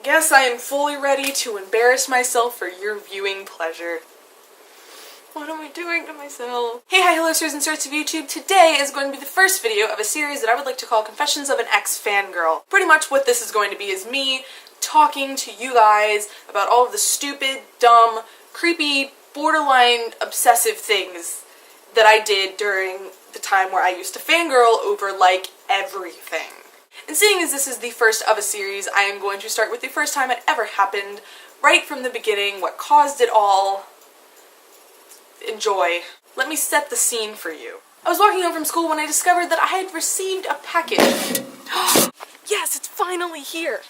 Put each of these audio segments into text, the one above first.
Guess I am fully ready to embarrass myself for your viewing pleasure. What am I doing to myself? Hey, hi, hello, sirs and sorts of YouTube. Today is going to be the first video of a series that I would like to call Confessions of an Ex-Fangirl. Pretty much what this is going to be is me talking to you guys about all of the stupid, dumb, creepy, borderline obsessive things that I did during the time where I used to fangirl over, like, everything. And seeing as this is the first of a series, I am going to start with the first time it ever happened, right from the beginning, what caused it all. Enjoy. Let me set the scene for you. I was walking home from school when I discovered that I had received a package. Yes, it's finally here!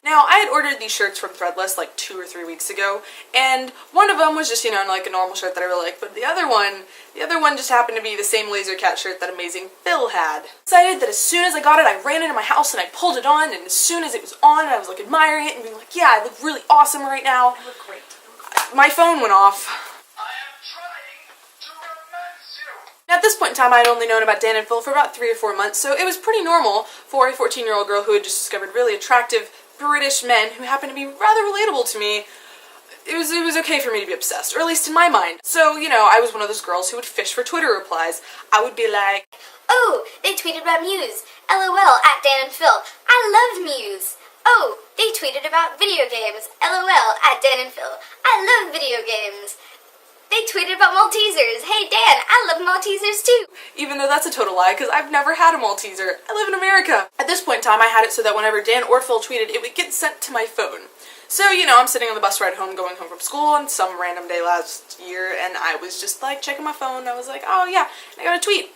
Now, I had ordered these shirts from Threadless like 2 or 3 weeks ago, and one of them was just, like a normal shirt that I really like, but the other one just happened to be the same Laser Cat shirt that Amazing Phil had. Decided that as soon as I got it, I ran into my house and I pulled it on, and as soon as it was on, I was like admiring it and being like, yeah, I look really awesome right now. I look great. My phone went off. At this point in time, I had only known about Dan and Phil for about 3 or 4 months, so it was pretty normal for a 14-year-old girl who had just discovered really attractive British men who happened to be rather relatable to me. It was okay for me to be obsessed, or at least in my mind. So, I was one of those girls who would fish for Twitter replies. I would be like, oh, they tweeted about Muse. LOL at Dan and Phil. I love Muse. Oh, they tweeted about video games. LOL at Dan and Phil. I love video games. They tweeted about Maltesers. Hey Dan, I love Maltesers too. Even though that's a total lie, because I've never had a Malteser. I live in America. At this point in time, I had it so that whenever Dan or Phil tweeted, it would get sent to my phone. So, I'm sitting on the bus ride home, going home from school on some random day last year, and I was just, checking my phone. I was like, oh yeah, I got a tweet.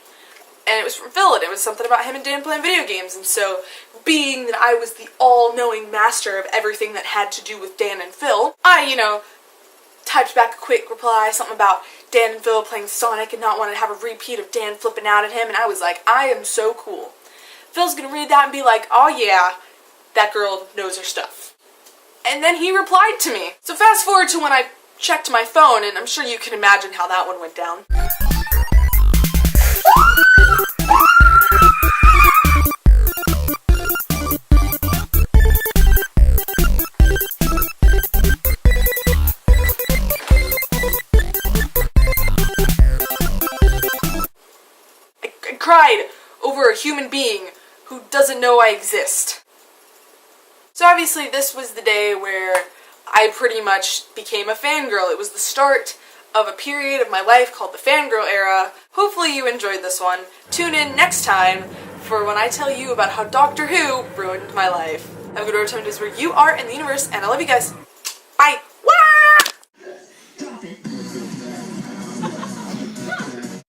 And it was from Phil, and it was something about him and Dan playing video games, and so, being that I was the all-knowing master of everything that had to do with Dan and Phil, I, typed back a quick reply, something about Dan and Phil playing Sonic and not wanting to have a repeat of Dan flipping out at him, and I was like, I am so cool. Phil's gonna read that and be like, oh yeah, that girl knows her stuff. And then he replied to me. So fast forward to when I checked my phone, and I'm sure you can imagine how that one went down. Cried over a human being who doesn't know I exist. So obviously this was the day where I pretty much became a fangirl. It was the start of a period of my life called the fangirl era. Hopefully you enjoyed this one. Tune in next time for when I tell you about how Doctor Who ruined my life. Have a good time where you are in the universe, and I love you guys. Bye! Wow!